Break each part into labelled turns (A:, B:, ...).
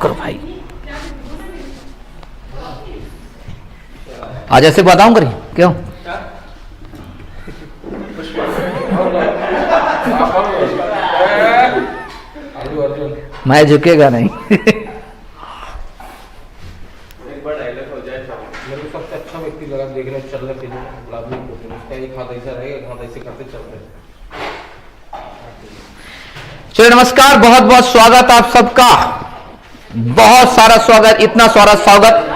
A: करो भाई। आज ऐसे बताऊं करी क्यों? मैं झुकेगा नहीं।
B: एक बार डायलॉग हो जाए मेरे को सबसे अच्छा व्यक्ति लगा देखने चलने के लिए गुलाबी को, उसका एक हाथ ऐसा रहेगा, एक हाथ ऐसे करते चल रहे।
A: चलिए नमस्कार, बहुत बहुत स्वागत आप सबका, बहुत सारा स्वागत, इतना सारा स्वागत।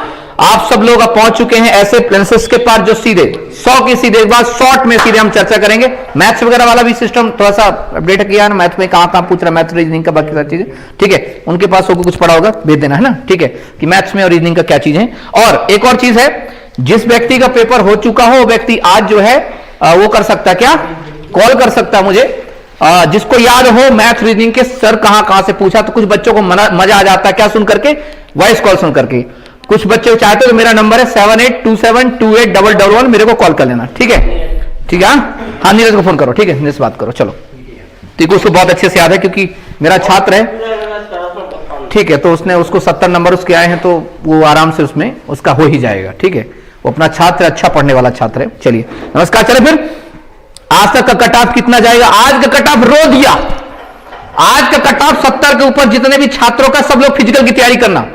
A: आप सब लोग अब पहुंच चुके हैं ऐसे प्लेसेस के पास जो सीधे 100 की सीधे एक बार शॉर्ट में सीधे हम चर्चा करेंगे। मैथ्स वगैरह वाला भी सिस्टम थोड़ा सा अपडेट किया है ना, मैथ में कहां पूछ रहा है, मैथ रीजनिंग का बाकी सारी चीजें, ठीक है, उनके पास होगा कुछ पढ़ा होगा भेज देना है ना, ठीक है, कि मैथ्स में और रीजनिंग का क्या चीजें हैं। और एक और चीज है, जिस व्यक्ति का पेपर हो चुका हो वो व्यक्ति आज जो है वो कर सकता है, क्या कॉल कर सकता है मुझे, जिसको याद हो मैथ रीजनिंग के सर कहां से पूछा। तो कुछ बच्चों को मजा आ जाता है क्या सुन करके, वॉइस कॉल सुन करके। कुछ बच्चे चाहते हो तो मेरा नंबर है 7827281111, मेरे को कॉल कर लेना, ठीक है, ठीक है। हाँ नीरज को फोन करो, ठीक है, नीरज बात करो, चलो। ठीक है, उसको बहुत अच्छे से याद है क्योंकि मेरा छात्र है, ठीक है, तो उसने उसको 70 नंबर उसके आए हैं, तो वो आराम से उसमें उसका हो ही जाएगा, ठीक है। वो अपना छात्र, अच्छा पढ़ने वाला छात्र है। चलिए नमस्कार। चले फिर, आज तक का कट ऑफ कितना जाएगा? आज का कट ऑफ रो दिया, आज का कट ऑफ 70 के ऊपर। जितने भी छात्रों का, सब लोग फिजिकल की तैयारी करना।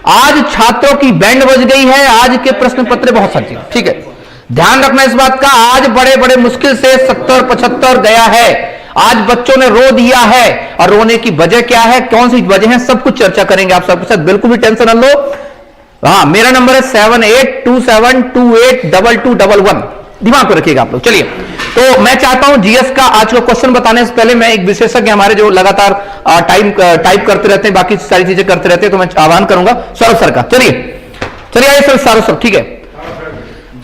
A: आज छात्रों की बैंड बज गई है, आज के प्रश्न पत्र बहुत सारी, ठीक है, ध्यान रखना इस बात का। आज बड़े बड़े मुश्किल से 70-75 गया है। आज बच्चों ने रो दिया है, और रोने की वजह क्या है, कौन सी वजह है, सब कुछ चर्चा करेंगे आप सबके साथ, बिल्कुल भी टेंशन न लो। हाँ, मेरा नंबर है 7827282211, दिमाग पर रखिएगा आप लोग। चलिए, तो मैं चाहता हूं जीएस का आज का क्वेश्चन बताने से पहले मैं एक विशेषज्ञ हमारे जो लगातार टाइप करते रहते हैं, बाकी सारी चीजें करते रहते हैं, तो मैं आह्वान करूंगा सौरभ सर का। चलिए आइए सर, सौरभ सर, ठीक है,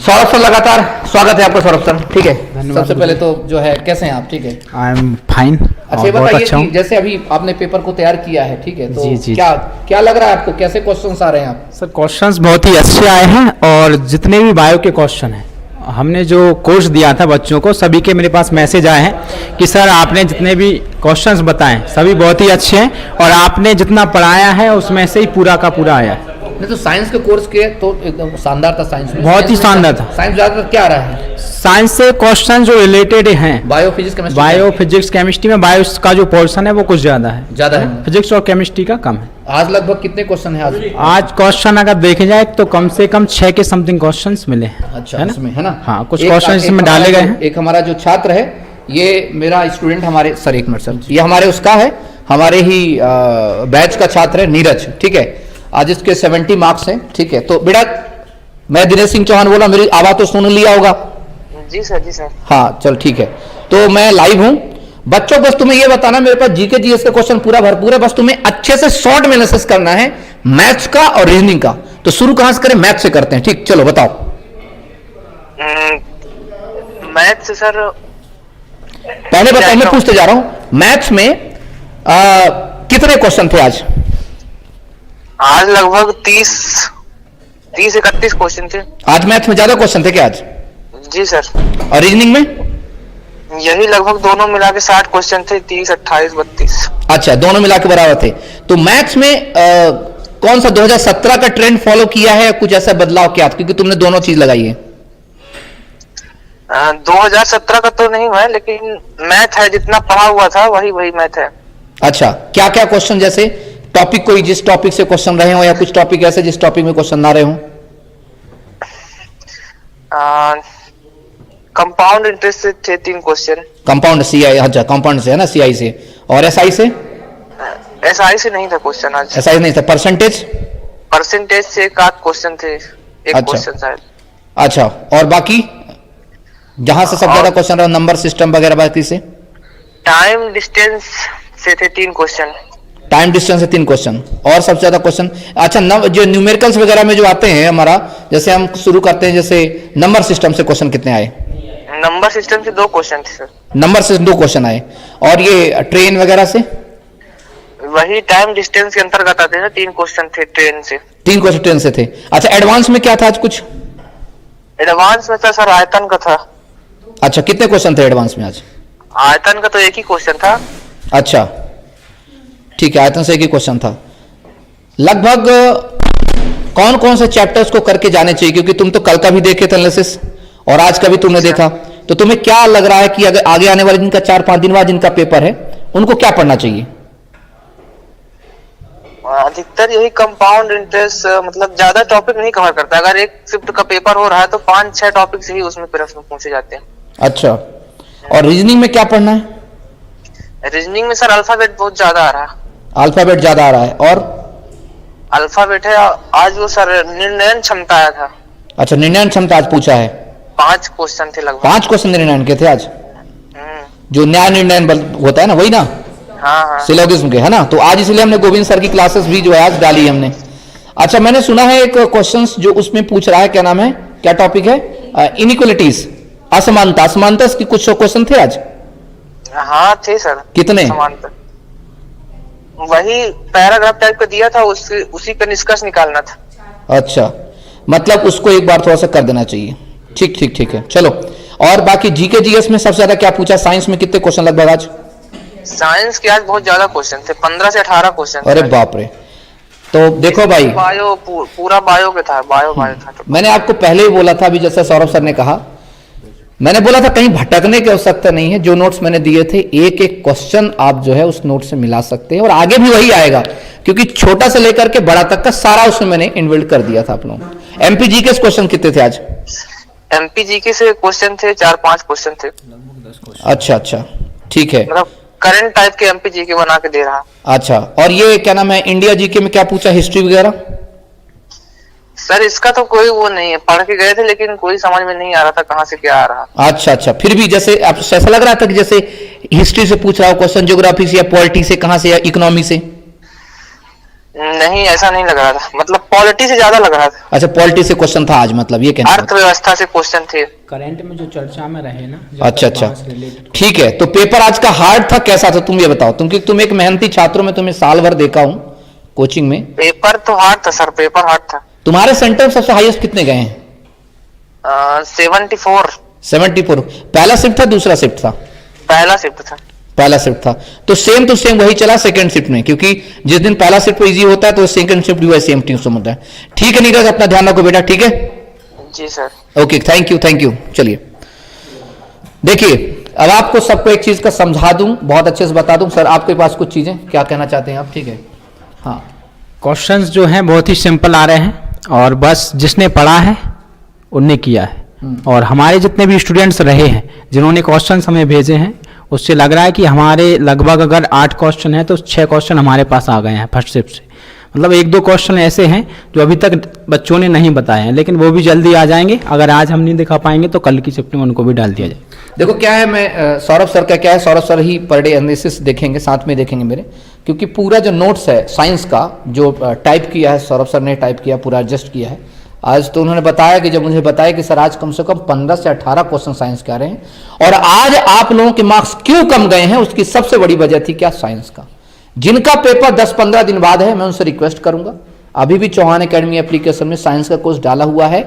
A: सौरभ सर लगातार स्वागत है आपका सौरभ सर, ठीक है। सबसे पहले तो जो है कैसे हैं आप? ठीक है,
C: आई एम फाइन।
A: अच्छा बताइए कि जैसे अभी आपने पेपर को तैयार किया है, ठीक है, तो जी, क्या लग रहा है आपको, कैसे क्वेश्चंस आ रहे हैं आप?
C: सर क्वेश्चंस बहुत ही अच्छे आए हैं, और जितने भी बायो के क्वेश्चन हैं, हमने जो कोर्स दिया था बच्चों को, सभी के मेरे पास मैसेज आए हैं कि सर आपने जितने भी क्वेश्चंस बताए सभी बहुत ही अच्छे हैं, और आपने जितना पढ़ाया है उसमें से ही पूरा का पूरा आया है।
A: नहीं तो साइंस के कोर्स के तो एकदम शानदार था, साइंस में
C: बहुत ही शानदार था।
A: साइंस ज्यादातर क्या आ रहा है?
C: साइंस से क्वेश्चन जो रिलेटेड हैं
A: बायो फिजिक्स
C: केमिस्ट्री में बायो का जो पोर्शन है वो कुछ ज्यादा है, फिजिक्स और केमिस्ट्री का कम है।
A: आज लगभग कितने क्वेश्चन है?
C: आज क्वेश्चन अगर देखे जाए तो कम से कम 6 के समथिंग क्वेश्चन मिले हैं।
A: अच्छा, है ना?
C: हाँ, कुछ क्वेश्चन इसमें डाले गए हैं।
A: एक हमारा जो छात्र है, ये मेरा स्टूडेंट, हमारे सर एक मिनट सर, ये हमारे उसका है, हमारे ही बैच का छात्र है नीरज, ठीक है। आज इसके 70 मार्क्स हैं, ठीक है। तो बेटा, मैं दिनेश सिंह चौहान बोला, मेरी आवाज तो सुन लिया होगा?
D: जी सर, जी सर।
A: हाँ चल ठीक है, तो मैं लाइव हूं। बच्चों बस तुम्हें ये बताना, मेरे पास जीके जीएस के क्वेश्चन पूरा भरपूर है, बस तुम्हें अच्छे से शॉर्ट में एनालिसिस करना है मैथ्स का और रीजनिंग का। तो शुरू कहां से करें? मैथ्स से करते हैं, ठीक, चलो बताओ।
D: मैथ्स से सर,
A: पहले बताओ, मैं पूछते जा रहा हूं, मैथ्स में कितने क्वेश्चन थे आज?
D: आज लगभग 30-31 क्वेश्चन थे।
A: आज मैथ्स में ज्यादा क्वेश्चन थे क्या आज?
D: जी सर।
A: और रीजनिंग में?
D: यही लगभग दोनों मिला के 60 क्वेश्चन थे, 30, 28, 32।
A: अच्छा, दोनों मिला के बराबर थे। तो मैथ्स में कौन सा 2017 का ट्रेंड फॉलो किया है, कुछ ऐसा बदलाव किया? क्योंकि तुमने दोनों चीज लगाई है।
D: 2017 का तो नहीं हुआ है, लेकिन मैथ है, जितना पढ़ा हुआ था वही मैथ है।
A: अच्छा, क्या क्या क्वेश्चन, जैसे टॉपिक, कोई जिस टॉपिक से क्वेश्चन रहे हो, या कुछ टॉपिक ऐसे जिस टॉपिक में क्वेश्चन ना रहे हो?
D: कंपाउंड इंटरेस्ट से थे 3 क्वेश्चन।
A: कंपाउंड सीआई, अच्छा कंपाउंड से है ना, सीआई से। और एसआई से?
D: एसआई से नहीं था क्वेश्चन आज।
A: एसआई नहीं था। परसेंटेज
D: से एक आध क्वेश्चन थे, एक क्वेश्चन शायद।
A: अच्छा, और बाकी जहां से सब ज्यादा क्वेश्चन रहा, नंबर सिस्टम वगैरह बाकी से?
D: टाइम डिस्टेंस से थे 3 क्वेश्चन।
A: टाइम डिस्टेंस से 3 क्वेश्चन, और सबसे ज्यादा क्वेश्चन? अच्छा, जो न्यूमेरिकल्स वगैरह में जो आते हैं हमारा, जैसे हम शुरू करते हैं, जैसे नंबर सिस्टम से क्वेश्चन कितने आए?
D: नंबर सिस्टम से 2 क्वेश्चन थे सर।
A: नंबर से 2 क्वेश्चन आए। और ये ट्रेन वगैरह से?
D: वही टाइम डिस्टेंस के अंतर्गत आते हैं, 3 क्वेश्चन थे ट्रेन से।
A: 3 क्वेश्चन ट्रेन से थे। अच्छा, एडवांस में क्या था आज कुछ?
D: एडवांस में था सर आयतन का था।
A: अच्छा, कितने क्वेश्चन थे एडवांस में आज?
D: आयतन का तो एक ही क्वेश्चन था।
A: अच्छा ठीक है, आयतन से एक ही क्वेश्चन था। लगभग कौन कौन से चैप्टर्स को करके जाने चाहिए, क्योंकि तुम तो कल का भी देखे थे एनालिसिस और आज का भी तुमने देखा, तो तुम्हें क्या लग रहा है कि अगर आगे आने वाले जिनका 4-5 दिन बाद जिनका पेपर है उनको क्या पढ़ना चाहिए?
D: अधिकतर यही कंपाउंड इंटरेस्ट, मतलब ज्यादा टॉपिक नहीं कवर करता। अगर एक शिफ्ट का पेपर हो रहा है तो 5-6 टॉपिक से ही उसमें प्रश्न पूछे जाते हैं।
A: अच्छा, और रीजनिंग में क्या पढ़ना है?
D: रीजनिंग में सर अल्फाबेट बहुत ज्यादा आ रहा है।
A: अल्फाबेट ज्यादा आ रहा है, और
D: अल्फाबेट है। आज वो सर निर्णयन क्षमता आया था।
A: अच्छा, निर्णय क्षमता आज पूछा है।
D: 5 क्वेश्चन थे लगभग।
A: 5 क्वेश्चन निर्णय के थे आज, जो न्याय निर्णय होता है ना, वही ना,
D: हाँ।
A: सिलोगिज्म के, है ना। तो आज इसलिए हमने गोविंद सर की क्लासेस भी जो है आज डाली हमने। अच्छा, मैंने सुना है एक क्वेश्चंस जो उसमें पूछ रहा है, क्या नाम है, क्या टॉपिक है, इनइक्वलिटीज, असमानता, असमानता की कुछ क्वेश्चन थे आज।
D: हाँ थे सर।
A: कितने?
D: समानता वही पैराग्राफ टाइप का दिया था, उसी का निष्कर्ष निकालना था।
A: अच्छा, मतलब उसको एक बार थोड़ा सा कर देना चाहिए। ठीक ठीक ठीक है, चलो। और बाकी जीके जीएस में सबसे ज्यादा क्या पूछा? साइंस में कितने क्वेश्चन लगभग आज?
D: साइंस के आज बहुत ज्यादा क्वेश्चन थे, 15 से 18 क्वेश्चन।
A: अरे बाप रे। तो देखो भाई,
D: बायो पूरा बायो के था, बायो था। तो
A: मैंने आपको पहले ही बोला था, अभी जैसे सौरभ सर ने कहा, मैंने बोला था कहीं भटकने की आवश्यकता नहीं है। जो नोट्स मैंने दिए थे, एक एक क्वेश्चन आप जो है उस नोट से मिला सकते हैं, और आगे भी वही आएगा, क्योंकि छोटा से लेकर के बड़ा तक का सारा उसमें मैंने इनबिल्ड कर दिया था आप लोगों। एमपीजी के क्वेश्चन कितने थे आज?
D: एमपीजीके से क्वेश्चन थे 4-5 क्वेश्चन थे।
A: अच्छा अच्छा, ठीक है।
D: मतलब करंट टाइप के एमपीजीके बना के दे रहा।
A: अच्छा, और ये क्या नाम है, इंडिया जीके में क्या पूछा, हिस्ट्री वगैरह?
D: सर इसका तो कोई वो नहीं है, पढ़ के गए थे लेकिन कोई समझ में नहीं आ रहा था कहाँ से क्या आ रहा।
A: अच्छा अच्छा, फिर भी जैसे आप ऐसा लग रहा था कि जैसे हिस्ट्री से पूछ रहा हो क्वेश्चन, ज्योग्राफी से या पॉलिटी से, कहाँ से, या इकोनॉमी से?
D: नहीं, ऐसा नहीं लग रहा था, मतलब पॉलिटी से ज्यादा लग रहा था।
A: अच्छा, पॉलिटी से क्वेश्चन था आज, मतलब ये कहना?
D: अर्थव्यवस्था से क्वेश्चन थे।
C: करंट में जो चर्चा में रहे ना।
A: अच्छा अच्छा, ठीक है। तो पेपर आज का हार्ड था, कैसा था, तुम ये बताओ। तुम एक मेहनती छात्रों में तुम्हें साल भर देखा हूं कोचिंग में।
D: पेपर तो हार्ड था सर, पेपर हार्ड था।
A: तुम्हारे सेंटर में सबसे हाईएस्ट कितने गए हैं?
D: 74।
A: पहला शिफ्ट था, दूसरा शिफ्ट था?
D: पहला शिफ्ट था।
A: पहला शिफ्ट था, तो सेम टू सेम वही चला सेकंड शिफ्ट में, क्योंकि जिस दिन पहला शिफ्ट इजी होता है तो सेकंड शिफ्ट भी वही सेम टीम से होता है। ठीक है नीरज, अपना ध्यान रखो बेटा, ठीक है?
D: जी सर।
A: Okay, thank you. चलिए देखिए, अब आपको सबको एक चीज का समझा दूं, बहुत अच्छे से बता दूं। सर आपके पास कुछ चीजें क्या कहना चाहते हैं आप? ठीक है, हाँ।
C: क्वेश्चंस जो हैं बहुत ही सिंपल आ रहे हैं, और बस जिसने पढ़ा है उनने किया है। और हमारे जितने भी स्टूडेंट्स रहे हैं जिन्होंने क्वेश्चंस हमें भेजे हैं, उससे लग रहा है कि हमारे लगभग अगर 8 क्वेश्चन हैं तो 6 क्वेश्चन हमारे पास आ गए हैं फर्स्ट शिफ्ट से। मतलब 1-2 क्वेश्चन ऐसे हैं जो अभी तक बच्चों ने नहीं बताए हैं, लेकिन वो भी जल्दी आ जाएंगे। अगर आज हम नहीं दिखा पाएंगे तो कल की शिफ्ट में उनको भी डाल दिया जाए।
A: देखो क्या है, मैं सौरभ सर का क्या है, सौरभ सर ही पर डे एनालिसिस देखेंगे, साथ में देखेंगे मेरे, क्योंकि पूरा जो नोट्स है साइंस का जो टाइप किया है, सौरभ सर ने टाइप किया, पूरा एडजस्ट किया है। आज तो उन्होंने बताया कि जब मुझे बताया कि सर आज कम से कम 15 से 18 क्वेश्चन साइंस के आ रहे हैं, और आज आप लोगों के मार्क्स क्यों कम गए हैं उसकी सबसे बड़ी वजह थी क्या, साइंस का। जिनका पेपर 10-15 दिन बाद है, मैं उनसे रिक्वेस्ट करूंगा, अभी भी चौहान एकेडमी एप्लीकेशन में साइंस का कोर्स डाला हुआ है।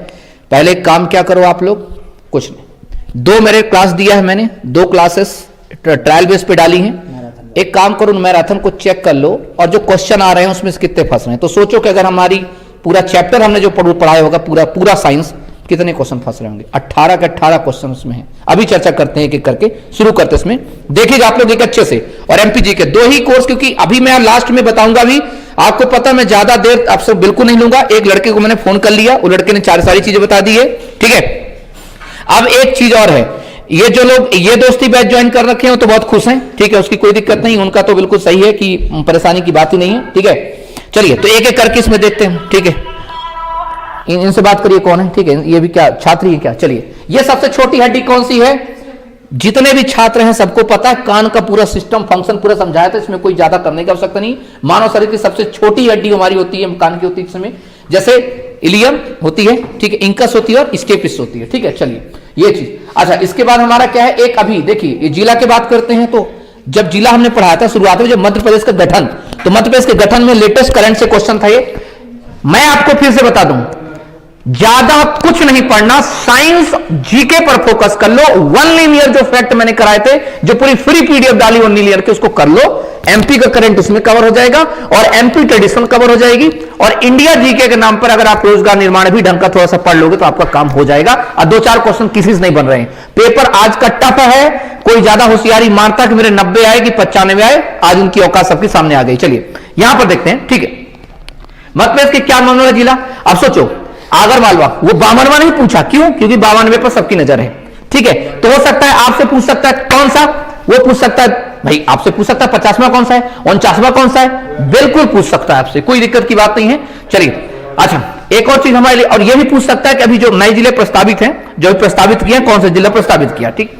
A: पहले एक काम क्या करो आप लोग, कुछ नहीं, 2 मेरे क्लास दिया है मैंने, 2 क्लासेस ट्रायल बेस पे डाली हैं। एक काम करो, मैराथन को चेक कर लो, और जो क्वेश्चन आ रहे हैं उसमें से कितने फंस रहे हैं। तो सोचो कि अगर हमारी पूरा चैप्टर हमने जो पढ़ाया होगा, पूरा साइंस, कितने क्वेश्चन फंस रहे होंगे? 18 के 18 क्वेश्चन उसमें हैं। अभी चर्चा करते हैं, एक-एक करके शुरू करते हैं इसमें, देखिएगा आप लोग एक अच्छे से। और एमपीजी के 2 ही कोर्स, क्योंकि अभी मैं लास्ट में बताऊंगा भी, आपको पता मैं ज्यादा देर आपसे बिल्कुल नहीं लूंगा। एक लड़के को मैंने फोन कर लिया, वो लड़के ने सारी चीजें बता दी है, ठीक है। अब एक चीज और है, ये जो लोग ये दोस्ती बैच ज्वाइन कर रखे हैं तो बहुत खुश हैं, ठीक है, उसकी कोई दिक्कत नहीं, उनका तो बिल्कुल सही है कि परेशानी की बात ही नहीं है, ठीक है। चलिए तो एक एक करके इसमें देखते हैं, ठीक है। इनसे बात करिए, कौन है, ठीक है, ये भी क्या छात्री है क्या? चलिए, ये सबसे छोटी हड्डी कौन सी है? जितने भी छात्र हैं सबको पता है, कान का पूरा सिस्टम फंक्शन पूरा समझाया था, इसमें कोई ज्यादा करने की आवश्यकता नहीं। मानव शरीर की सबसे छोटी हड्डी हमारी होती है, कान की होती है, इसमें जैसे इलियम होती है, ठीक है, इंकस होती है और स्केपिस होती है, ठीक है। चलिए ये चीज, अच्छा इसके बाद हमारा क्या है, एक अभी देखिए ये जिला की बात करते हैं। तो जब जिला हमने पढ़ाया था शुरुआत में, जब मध्य प्रदेश का गठन, तो मध्य प्रदेश के गठन में लेटेस्ट करंट से क्वेश्चन था ये। मैं आपको फिर से बता दूं, ज्यादा कुछ नहीं पढ़ना, साइंस जीके पर फोकस कर लो। वन लीनियर जो फैक्ट मैंने कराए थे, जो पूरी फ्री पीडीएफ डाली वन लीनियर के, उसको कर लो। एमपी का करंट उसमें कवर हो जाएगा और एमपी ट्रेडिशनल कवर हो जाएगी। और इंडिया जीके के नाम पर अगर आप रोजगार निर्माण भी ढंग का थोड़ा सा पढ़ लोगे तो आपका काम हो जाएगा। और 2-4 क्वेश्चन किसी से नहीं बन रहे हैं। पेपर आज का टफ है, कोई ज्यादा होशियारी मारता कि मेरे 90 आए कि 95 आए, आज उनकी औकात सबके सामने आ गई। चलिए यहां पर देखते हैं, ठीक है। मध्य प्रदेश के क्या मामला जिला, अब सोचो आगर मालवा, वो 52वां नहीं पूछा, क्यों? क्योंकि 52वें पर सबकी नजर है, ठीक है। तो हो सकता है आपसे पूछ सकता है कौन सा, वो पूछ सकता है भाई, आपसे पूछ सकता है 50वां कौन सा है, 49वां कौन सा है, बिल्कुल पूछ सकता है आपसे, कोई दिक्कत की बात नहीं है। चलिए अच्छा, एक और चीज हमारे लिए, और ये भी पूछ सकता है कि अभी जो नए जिले प्रस्तावित हैं, जो प्रस्तावित किए, कौन सा जिला प्रस्तावित किया, ठीक।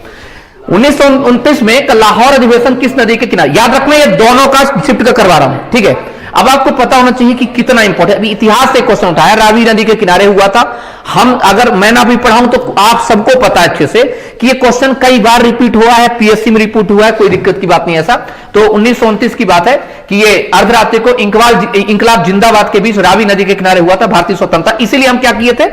A: 1929 में लाहौर अधिवेशन किस नदी के किनारे, याद रखना ये दोनों का शिफ्ट का करवा रहा हूं, ठीक है। अब आपको पता होना चाहिए कि कितना इंपॉर्टेंट, अभी इतिहास से क्वेश्चन उठाया, रावी नदी के किनारे हुआ था। हम अगर मैं ना भी पढ़ाऊं तो आप सबको पता है अच्छे से कि ये क्वेश्चन कई बार रिपीट हुआ है, पीएससी में रिपीट हुआ है, कोई दिक्कत की बात नहीं ऐसा। तो 1929 की बात है कि ये अर्धरात्रि को इंकलाब जिंदाबाद के बीच रावी नदी के किनारे हुआ था भारतीय स्वतंत्रता। इसीलिए हम क्या किए थे,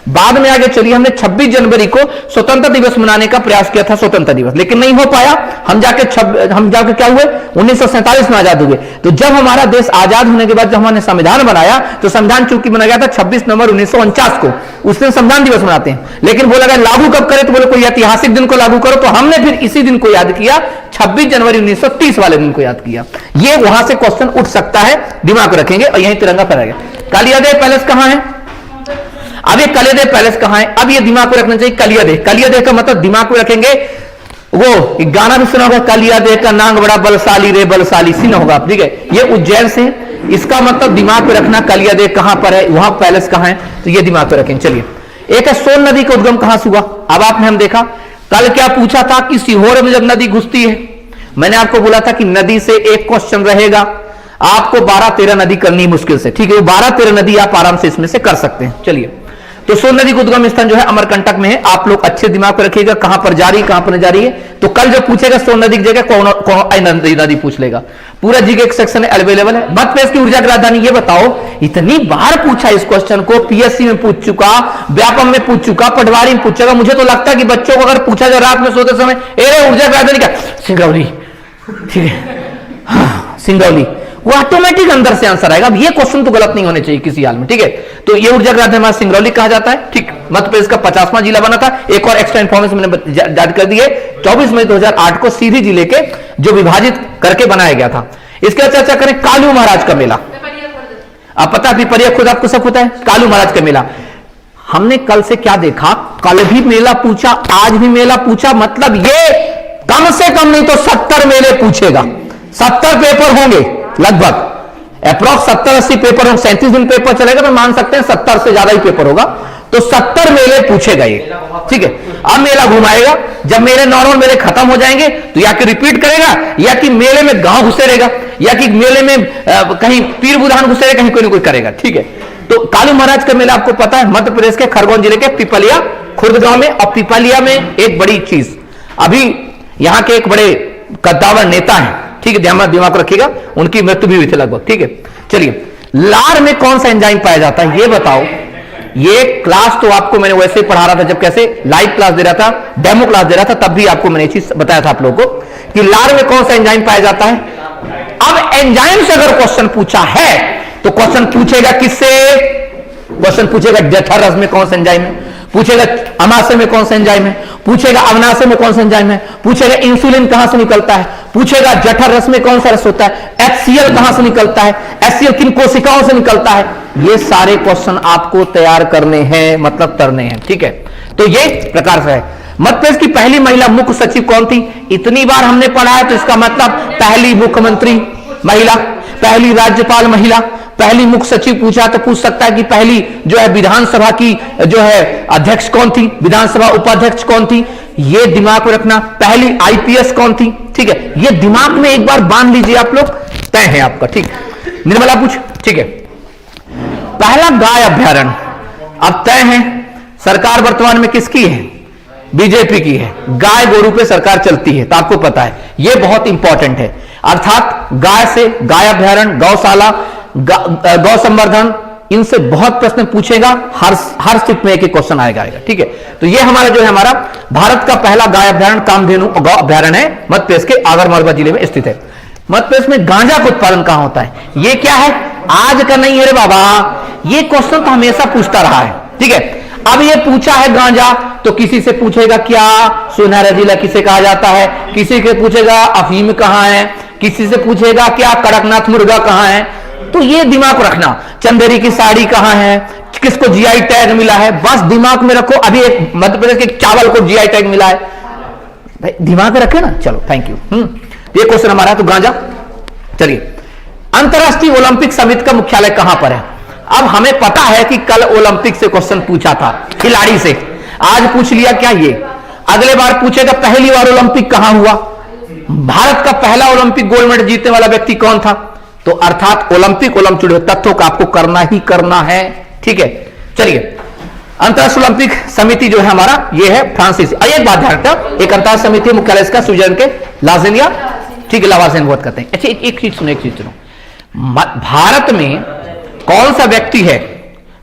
A: बाद में आगे चलिए, हमने 26 जनवरी को स्वतंत्रता दिवस मनाने का प्रयास किया था, स्वतंत्रता दिवस, लेकिन नहीं हो पाया। हम जाके क्या हुए, 1947 में आजाद हुए। तो जब हमारा देश आजाद होने के बाद जब हमने संविधान बनाया, तो संविधान चूंकि बना गया था 26 नवंबर 1949 को, उस दिन संविधान दिवस मनाते हैं। लेकिन बोला गया लागू कब करें, तो बोले कोई ऐतिहासिक दिन को लागू करो, तो हमने फिर इसी दिन को याद किया, 26 जनवरी 1930 वाले दिन को याद किया। ये वहां से क्वेश्चन उठ सकता है, दिमाग में रखेंगे। और यही तिरंगा फहराएगा। कालियादेव पैलेस कहां है, अब ये कालियादेव पैलेस कहां है, अब ये दिमाग में रखना चाहिए। कालियादेव, कालियादेव का मतलब दिमाग में रखेंगे, वो एक गाना भी सुना होगा, कालियादेव का नांग बड़ा बलशाली रे बलशाली, सुना होगा, ठीक है। ये उज्जैन से, इसका मतलब दिमाग में रखना कालियादेव कहां पर है, वहां पैलेस कहां है, तो ये दिमाग में रखेंगे। चलिए, एक है सोन नदी का उद्गम कहां से हुआ। अब आपने हम देखा कल क्या पूछा था कि सीहोर में जब नदी घुसती है, मैंने आपको बोला था कि नदी से एक क्वेश्चन रहेगा, आपको 12-13 नदी करनी मुश्किल से, ठीक है। 12-13 नदी आप आराम से इसमें से कर सकते हैं। चलिए, तो सोन नदी का उद्गम स्थान जो है अमरकंटक में है। आप लोग अच्छे दिमाग पर रखिएगा, कहां पर जा रही कहां पर नहीं जा रही है। तो कल जब पूछेगा सोन नदी की जगह कौन नदी पूछ लेगा। पूरा जीके एक सेक्शन है, अवेलेबल है। मध्य प्रदेश की ऊर्जा की राजधानी, ये बताओ, इतनी बार पूछा इस क्वेश्चन को, पीएससी में पूछ चुका, व्यापम में पूछ चुका, पटवारी में पूछेगा। मुझे तो लगता है कि बच्चों को अगर पूछा जाए रात में सोते समय, ऊर्जा की राजधानी क्या, सिंगरौली, ठीक है, हाँ सिंगरौली, वो ऑटोमेटिक अंदर से आंसर आएगा। अब ये क्वेश्चन तो गलत नहीं होने चाहिए किसी हाल में, ठीक है। तो ये ऊर्जा की राजधानी हमारा सिंगरौली कहा जाता है, ठीक। मध्य प्रदेश का 50वां जिला बना था। एक और एक्स्ट्रा इन्फॉर्मेशन मैंने जारी कर दी है, 24 मई 2008 को सीधी जिले के जो विभाजित करके बनाया गया था। इसके बाद चर्चा करें कालू महाराज का मेला। आप पता है पिपरिया खुद आपको सब पता है, कालू महाराज का मेला। हमने कल से क्या देखा, कल भी मेला पूछा, आज भी मेला पूछा, मतलब ये कम से कम नहीं तो 70 मेले पूछेगा। 70 पेपर होंगे लगभग, अप्रॉक्स 70-80 पेपर होंगे। 37 दिन पेपर चलेगा तो मान सकते हैं 70 से ज्यादा ही पेपर होगा। तो 70 मेले पूछेगा ये, ठीक है। अब मेला घुमाएगा, जब मेले नॉर्मल मेले खत्म हो जाएंगे तो या कि रिपीट करेगा, या कि मेले में गांव घुसे रहेगा, या कि मेले में कहीं पीर बुधान घुसे रहेगा, कहीं कोई ना कोई करेगा, ठीक है। तो कालू महाराज का मेला आपको पता है, मध्य प्रदेश के खरगोन जिले के पिपलिया खुर्द गांव में। और पिपलिया में एक बड़ी चीज, अभी यहां के एक बड़े कद्दावर नेता है, ठीक है, दिमाग रखिएगा, उनकी मृत्यु भी हुई थी लगभग, ठीक है। चलिए, लार में कौन सा एंजाइम पाया जाता है ये बताओ। ये क्लास तो आपको मैंने वैसे ही पढ़ा रहा था, जब कैसे लाइव क्लास दे रहा था, डेमो क्लास दे रहा था, तब भी आपको मैंने ये चीज बताया था आप लोगों को कि लार में कौन सा एंजाइम पाया जाता है। अब एंजाइम से अगर क्वेश्चन पूछा है तो क्वेश्चन पूछेगा किससे, क्वेश्चन पूछेगा जठर रस में कौन सा एंजाइम है, पूछेगा अमाशय में कौन सा एंजाइम है, पूछेगा अग्नाशय में कौन सा एंजाइम है, पूछेगा इंसुलिन कहां से निकलता है, पूछेगा जठर रस में कौन सा रस होता है, HCl कहां से निकलता है, HCl किन कोशिकाओं से निकलता है। ये सारे क्वेश्चन आपको तैयार करने हैं, मतलब करने हैं, ठीक है। तो ये प्रकार से है। मध्य प्रदेश की पहली महिला मुख्य सचिव कौन थी, इतनी बार हमने पढ़ा है तो इसका मतलब पहली मुख्यमंत्री महिला, पहली राज्यपाल महिला, पहली मुख्य सचिव पूछा तो पूछ सकता है कि पहली जो है विधानसभा की जो है अध्यक्ष कौन थी, विधानसभा उपाध्यक्ष कौन थी, ये दिमाग में रखना। पहली IPS कौन थी, ठीक है, ये दिमाग में एक बार बांध लीजिए आप लोग, तय है आपका, ठीक। निर्मला पूछ, ठीक है। पहला गाय अभ्यारण्य अब तय है, सरकार वर्तमान में किसकी है, बीजेपी की है। गाय गोरु पे सरकार चलती है तो आपको पता है, यह बहुत इंपॉर्टेंट है। अर्थात गाय से गाय अभ्यारण्य, गौशाला, गौ संवर्धन, इनसे बहुत प्रश्न पूछेगा, हर शिफ्ट में एक क्वेश्चन आएगा। ठीक है, तो ये हमारा जो है हमारा भारत का पहला गाय अभ्यारण्य कामधेनु गौ अभ्यारण्य है, मध्य प्रदेश के आगरमालवा जिले में स्थित है। मध्य प्रदेश में गांजा का उत्पादन कहां होता है? ये क्या है, आज का नहीं है रे बाबा, ये क्वेश्चन तो हमेशा पूछता रहा है। ठीक है, अब ये पूछा है गांजा, तो किसी से पूछेगा क्या सुनहरा जिला किसे कहा जाता है, किसी से पूछेगा अफीम कहां है, किसी से पूछेगा क्या कड़कनाथ मुर्गा कहां है। तो ये दिमाग रखना, चंदेरी की साड़ी कहां है, किसको जीआई टैग मिला है, बस दिमाग में रखो। अभी एक मध्य प्रदेश के चावल को जीआई टैग मिला है, भाई दिमाग रखे ना। चलो थैंक यू। ये क्वेश्चन हमारा है, तो गांजा। चलिए, अंतरराष्ट्रीय ओलंपिक समिति का मुख्यालय कहां पर है? अब हमें पता है कि कल ओलंपिक से क्वेश्चन पूछा था खिलाड़ी से, आज पूछ लिया क्या ये, अगले बार पूछेगा पहली बार ओलंपिक कहां हुआ, भारत का पहला ओलंपिक गोल्ड मेडल जीतने वाला व्यक्ति कौन था। तो अर्थात ओलंपिक जुड़े तथ्यों का आपको करना ही करना है। ठीक है, चलिए, अंतरराष्ट्रीय ओलंपिक समिति जो है हमारा ये है फ्रांस से। एक बात ध्यान रखना, एक अंतरराष्ट्रीय समिति मुख्यालय इसका स्विट्जरलैंड के लाजेनिया, ठीक है, लावाजेन बहुत करते हैं। अच्छा एक चीज सुनो, भारत में कौन सा व्यक्ति है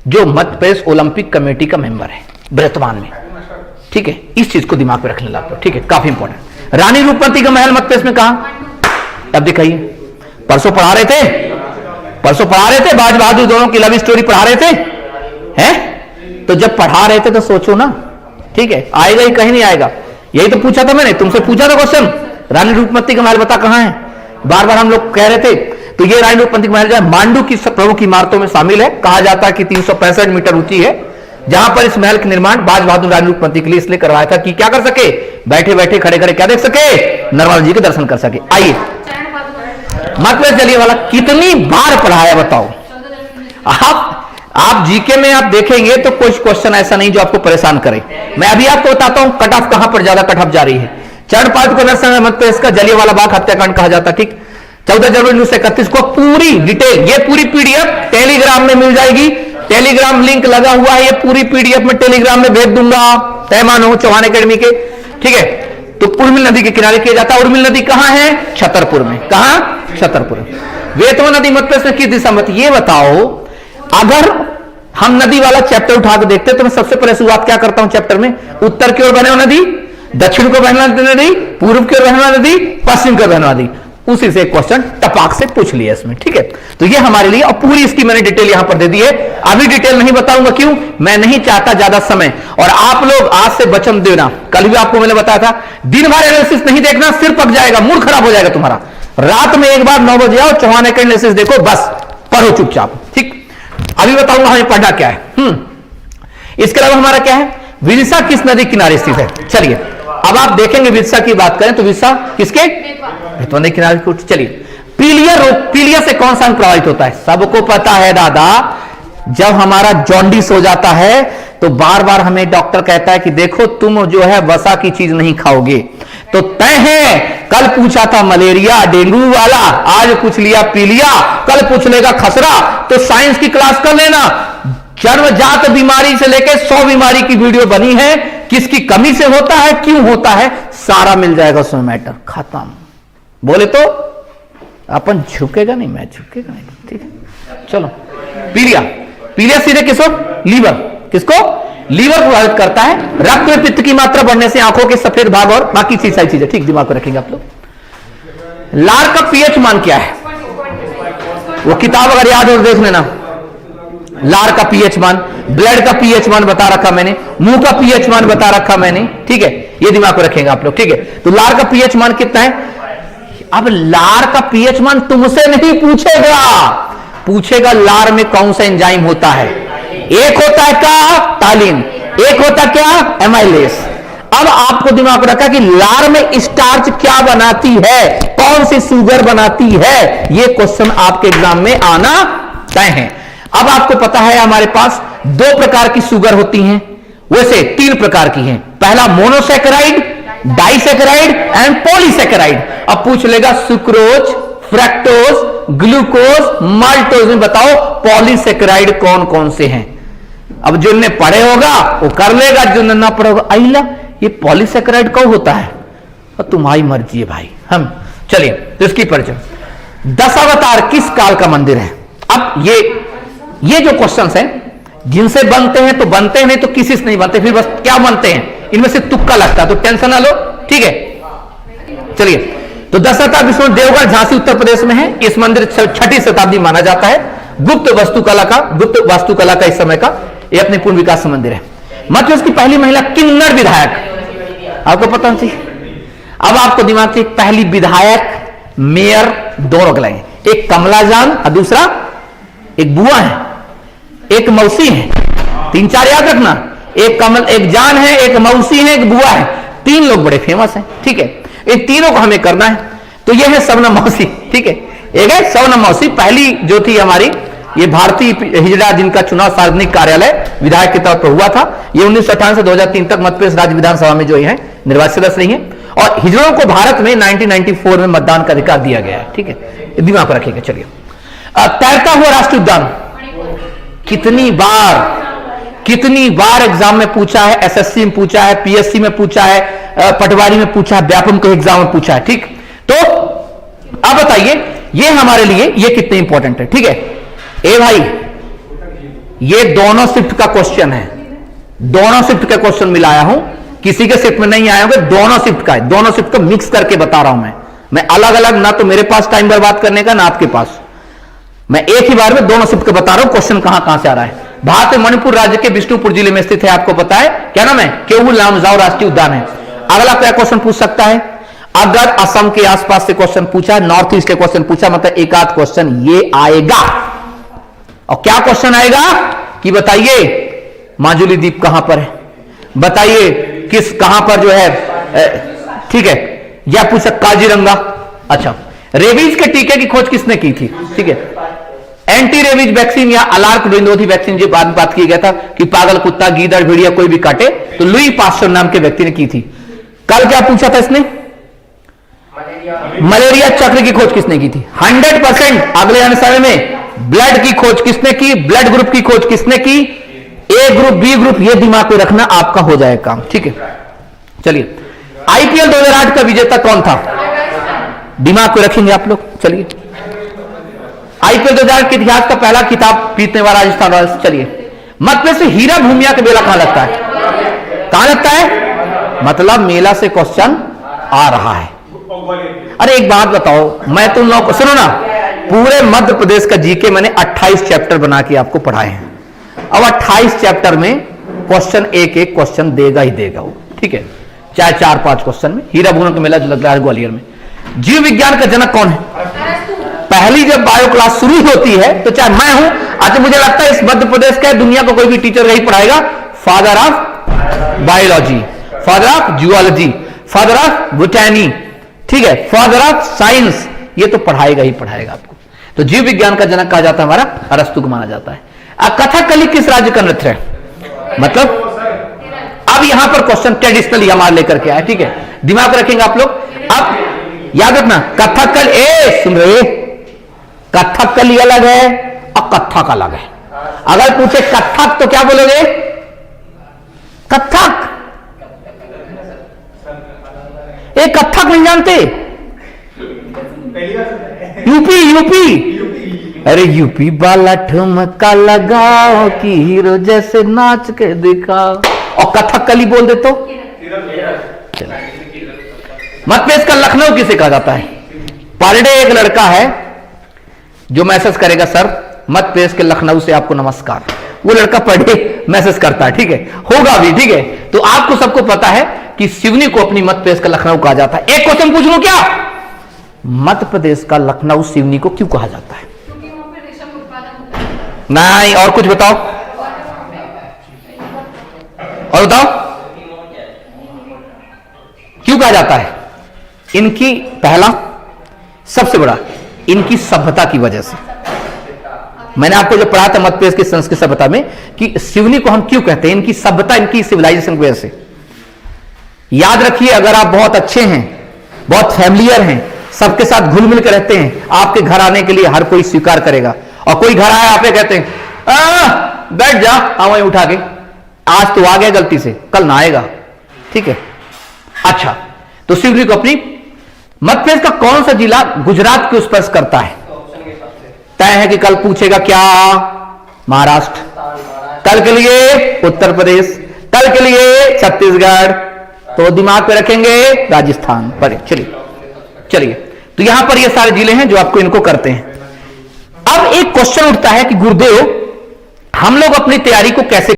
A: जो मध्य प्रदेश ओलंपिक कमेटी का मेंबर है वर्तमान में? ठीक है, इस चीज को दिमाग में रखने लगता, ठीक है, काफी इंपॉर्टेंट। रानी रूपमती का महल मध्य प्रदेश में कहां? अब दिखाइए, परसों पढ़ा रहे थे बाज बहादुर दोनों की लव स्टोरी पढ़ा रहे थे, हैं? तो जब पढ़ा रहे थे तो सोचो ना, ठीक है, आएगा ही कहीं नहीं आएगा। यही तो पूछा था मैंने, तुमसे पूछा था क्वेश्चन, रानी रूपमती का महल बता कहां है, बार बार हम लोग कह रहे थे। तो ये रानी रूपमती का महल जो है मांडू की प्रमुख इमारतों में शामिल है, कहा जाता है कि 365 मीटर ऊंची है, जहां पर इस महल का निर्माण बाज बहादुर रानी रूपमती के लिए इसलिए करवाया था कि क्या कर सके, बैठे बैठे खड़े खड़े क्या देख सके, नर्मदा जी के दर्शन कर सके। आइए, मध्य जलियांवाला कितनी बार पढ़ाया बताओ आप जीके में आप देखेंगे तो कुछ क्वेश्चन ऐसा नहीं जो आपको परेशान करे। मैं अभी आपको बताता हूं कट ऑफ कहां पर ज्यादा कट ऑफ जा रही है। चरणपाद को मध्य प्रदेश का जलियांवाला बाग हत्याकांड कहा जाता है। ठीक, 14 जनवरी 1931 को पूरी डिटेल, ये पूरी पीडीएफ टेलीग्राम में मिल जाएगी, टेलीग्राम लिंक लगा हुआ है, ये पूरी पीडीएफ में टेलीग्राम में भेज दूंगा, तय मानो चौहान एकेडमी के। ठीक है, तो उर्मिल नदी के किनारे किया जाता है। उर्मिल नदी कहां है? छतरपुर में। कहां? छतरपुर में। वेतवा नदी मध्य प्रदेश में किस दिशा में? ये बताओ, अगर हम नदी वाला चैप्टर उठा के देखते तो मैं सबसे पहले शुरुआत क्या करता हूं चैप्टर में, उत्तर की ओर बहने वाली नदी, दक्षिण को बहने वाली नदी, पूर्व की ओर बहने वाली नदी, पश्चिम की ओर बहने वाली, उसी से क्वेश्चन टपाक से पूछ लिया इसमें। ठीक है, तो ये हमारे लिए, और पूरी इसकी मैंने डिटेल यहां पर दे दी है। अभी डिटेल नहीं बताऊंगा, क्यों? मैं नहीं चाहता ज्यादा समय, और आप लोग आज से वचन देना, कल भी आपको मैंने बताया था, दिन भर एनालिसिस नहीं देखना, सिर पक जाएगा, मूड खराब हो जाएगा तुम्हारा। रात में एक बार 9 बजे आओ, चौहान एनालिसिस देखो, बस पढ़ो चुपचाप। ठीक, अभी बताऊंगा हमें पढ़ना क्या है। इसके अलावा हमारा क्या है, विदिशा किस नदी किनारे स्थित है? चलिए, अब आप देखेंगे विदिशा की बात करें तो विदिशा किसके? बेतवा नदी किनारे। चलिए, पीलिया रोग, पीलिया से कौन सा अंग प्रभावित होता है? सबको पता है दादा, जब हमारा जॉन्डिस हो जाता है तो बार बार हमें डॉक्टर कहता है कि देखो तुम जो है वसा की चीज नहीं खाओगे, तो तय है। कल पूछा था मलेरिया डेंगू वाला, आज पूछ लिया पीलिया, कल पूछ लेगा खसरा। तो साइंस की क्लास कर लेना, जन्मजात बीमारी से लेकर 100 बीमारी की वीडियो बनी है, किसकी कमी से होता है, क्यों होता है, सारा मिल जाएगा उसमें मैटर, खत्म। बोले तो अपन झुकेगा नहीं, मैं झुकेगा नहीं। ठीक है, चलो, पीलिया, पीलिया सीधे किसको? लीवर, किसको? लीवर प्रभावित करता है। रक्त में पित्त की मात्रा बढ़ने से आंखों के सफेद भाग और बाकी सारी चीजें, ठीक, दिमाग में रखेंगे आप लोग। लार का पीएच मान क्या है? वो किताब अगर याद हो देख लेना, लार का पीएच मान, ब्लड का पीएच मान बता रखा मैंने, मुंह का पीएच मान बता रखा मैंने। ठीक है, ये दिमाग में रखेंगे आप लोग। ठीक है, तो लार का पीएच मान कितना है? अब लार का पीएच मान तुमसे नहीं पूछेगा, पूछेगा लार में कौन सा एंजाइम होता है। एक होता है क्या? तालिन, एक होता क्या? एमाइलेस। अब आपको दिमाग रखा कि लार में स्टार्च क्या बनाती है, कौन सी शुगर बनाती है, यह क्वेश्चन आपके एग्जाम में आना तय है। अब आपको पता है हमारे पास 2 प्रकार की शुगर होती हैं, वैसे 3 प्रकार की हैं। पहला मोनोसैकेराइड, डाइसैकेराइड एंड पॉलीसैकेराइड। अब पूछ लेगा सुक्रोज, फ्रक्टोज, ग्लूकोज, माल्टोज में बताओ पॉलीसैकेराइड कौन कौन से हैं। अब जो ने पढ़े होगा वो कर लेगा, जो ना पढ़े होगा आइला ये पॉलीसैकेराइड कौन होता है, और तुम्हारी मर्जी है भाई। हम चलिए, तो इसकी परिचय, दशावतार किस काल का मंदिर है? अब ये ये जो क्वेश्चंस हैं जिनसे बनते हैं तो बनते हैं, नहीं तो किसी से नहीं बनते, फिर बस क्या बनते हैं, इनमें से तुक्का लगता है, तो टेंशन ना लो, ठीक है। चलिए, तो दशरथा विष्णु देवगढ़ झांसी उत्तर प्रदेश में है। इस मंदिर 6ठी शताब्दी माना जाता है। गुप्त वास्तुकला का इस समय का ये अपने पूर्ण विकास मंदिर है। मतलब इसकी पहली महिला किन्नर विधायक, आपको पता नहीं। अब आपको दिमाग से पहली विधायक मेयर दोनों गए, एक कमला जान और दूसरा एक बुआ है, एक मौसी है, 3-4 याद रखना, एक जान है, एक मौसी है, एक बुआ है, 3 लोग बड़े फेमस हैं, ठीक है। इन तीनों को हमें करना है। तो ये है शबनम मौसी, ठीक है। एक है शबनम मौसी, पहली जो थी हमारी ये भारतीय हिजड़ा, जिनका चुनाव सार्वजनिक कार्यालय विधायक के तौर पर हुआ था। ये 1958 से 2003 तक मध्य प्रदेश राज्य विधानसभा में जो है निर्वाचित सदस्य रही है। और हिजड़ों को भारत में 1994 में मतदान का अधिकार दिया गया है, ठीक है, दिमाग में रखिएगा। चलिए, तैरता हुआ राष्ट्रीय उद्यान कितनी बार एग्जाम में पूछा है, एसएससी में पूछा है, पीएससी में पूछा है, पटवारी में पूछा है, व्यापम के एग्जाम में पूछा है, ठीक। तो अब बताइए ये हमारे लिए ये कितने इंपॉर्टेंट है, ठीक है। ए भाई, ये दोनों शिफ्ट का क्वेश्चन है, दोनों शिफ्ट का क्वेश्चन मिलाया हूं, किसी के शिफ्ट में नहीं आए होंगे, दोनों शिफ्ट का है, दोनों शिफ्ट को मिक्स करके बता रहा हूं मैं अलग अलग, ना तो मेरे पास टाइम बर्बाद करने का ना आपके पास, मैं एक ही बार में दोनों शिफ्ट को बता रहा हूं क्वेश्चन कहां से आ रहा है। भारत में मणिपुर राज्य के बिष्णुपुर जिले में स्थित है, आपको पता है क्या नाम है, केवुल लामजाओ राष्ट्रीय उद्यान है। अगला क्या क्वेश्चन पूछ सकता है, अगर असम के आसपास से क्वेश्चन पूछा, नॉर्थ ईस्ट के क्वेश्चन पूछा, मतलब एक आध क्वेश्चन ये आएगा। और क्या क्वेश्चन आएगा कि बताइए माजुली द्वीप कहां पर है, बताइए कहां पर जो है, ठीक है, या पूछ काजीरंगा। अच्छा, रेबीज के टीके की खोज किसने की थी, ठीक है। एंटी रेबीज वैक्सीन या अलार्क प्रतिरोधी वैक्सीन जो बात की गया था कि पागल कुत्ता, गीदड़, भेड़िया कोई भी काटे, तो लुई पास्चर नाम के व्यक्ति ने की थी। कल क्या पूछा था इसने, मलेरिया चक्र की खोज किसने की थी। 100% अगले आने समय में ब्लड की खोज किसने की, ब्लड ग्रुप की खोज किसने की, ए ग्रुप, बी ग्रुप, ये दिमाग में रखना, आपका हो जाएगा काम, ठीक है। चलिए, आईपीएल 2008 का विजेता कौन था, दिमाग में रखेंगे आप लोग। चलिए, आईपीएल 2008 के इतिहास का पहला खिताब जीतने वाला राजस्थान रॉयल्स। चलिए, मत से हीरा भूमिया का मेला कहां लगता है, कहां लगता है, मतलब मेला से क्वेश्चन आ रहा है। अरे एक बात बताओ, मैं तुम लोगों को सुनो ना, पूरे मध्य प्रदेश का जीके मैंने 28 चैप्टर बना के आपको पढ़ाए हैं। अब 28 चैप्टर में क्वेश्चन एक क्वेश्चन देगा ही देगा वो, ठीक है, चाहे 4-5 क्वेश्चन में। हीरा भूमिया का मेला जो लग रहा है ग्वालियर में। जीव विज्ञान का जनक कौन है, पहली जब बायो क्लास शुरू होती है तो चाहे मैं हूं, आज मुझे लगता है इस मध्य प्रदेश का दुनिया को कोई भी टीचर नहीं पढ़ाएगा, father of biology, father of zoology, father of botany, ठीक है, फादर ऑफ साइंस, ये तो पढ़ाएगा ही पढ़ाएगा आपको। तो जीव विज्ञान का जनक कहा जाता है हमारा अरस्तु को माना जाता है। कथकली किस राज्य का नृत्य है, मतलब अब यहां पर क्वेश्चन ट्रेडिशनली हमारे लेकर के आया, ठीक है, दिमाग रखेंगे आप लोग। अब याद रखना, कथकल सुन रहे, कथकली अलग है और कथक अलग है। अगर पूछे कथक तो क्या बोलोगे, कथक, एक कथक नहीं जानते, यूपी, अरे यूपी वाला ठुमका लगाओ कि हीरो जैसे नाच के दिखाओ, और कथकली बोल दे तो। मध्य प्रदेश का लखनऊ किसे कहा जाता है, पर डे एक लड़का है जो मैसेज करेगा, सर मध्य प्रदेश के लखनऊ से आपको नमस्कार, वो लड़का पर डे मैसेज करता है, ठीक है, होगा भी, ठीक है। तो आपको सबको पता है कि सिवनी को अपनी मध्य प्रदेश का लखनऊ कहा जाता है। एक क्वेश्चन पूछ लूं क्या, मध्य प्रदेश का लखनऊ सिवनी को क्यों कहा जाता है, नहीं, और कुछ बताओ, और बताओ क्यों कहा जाता है। इनकी पहला सबसे बड़ा इनकी सभ्यता की वजह से, मैंने आपको जो पढ़ा था मध्य प्रदेश की संस्कृत सभ्यता में कि सिवनी को हम क्यों कहते हैं, इनकी सभ्यता, इनकी सिविलाइजेशन की वजह से। याद रखिए, अगर आप बहुत अच्छे हैं, बहुत फैमिलियर हैं, सबके साथ घुल मिल कर रहते हैं, आपके घर आने के लिए हर कोई स्वीकार करेगा। और कोई घर आया, आप कहते हैं बैठ जा, वहीं उठा के, आज तो आ गया गलती से, कल ना आएगा, ठीक है। अच्छा, तो सिवनी को अपनी, मध्य प्रदेश का कौन सा जिला गुजरात को स्पर्श करता है, तय है कि कल पूछेगा क्या, महाराष्ट्र, कल के लिए उत्तर प्रदेश, कल के लिए छत्तीसगढ़, तो दिमाग पे रखेंगे राजस्थान। पढ़े चलिए तो यहां पर ये सारे जिले हैं जो आपको इनको करते हैं। अब एक क्वेश्चन उठता है कि गुरुदेव हम लोग अपनी तैयारी को कैसे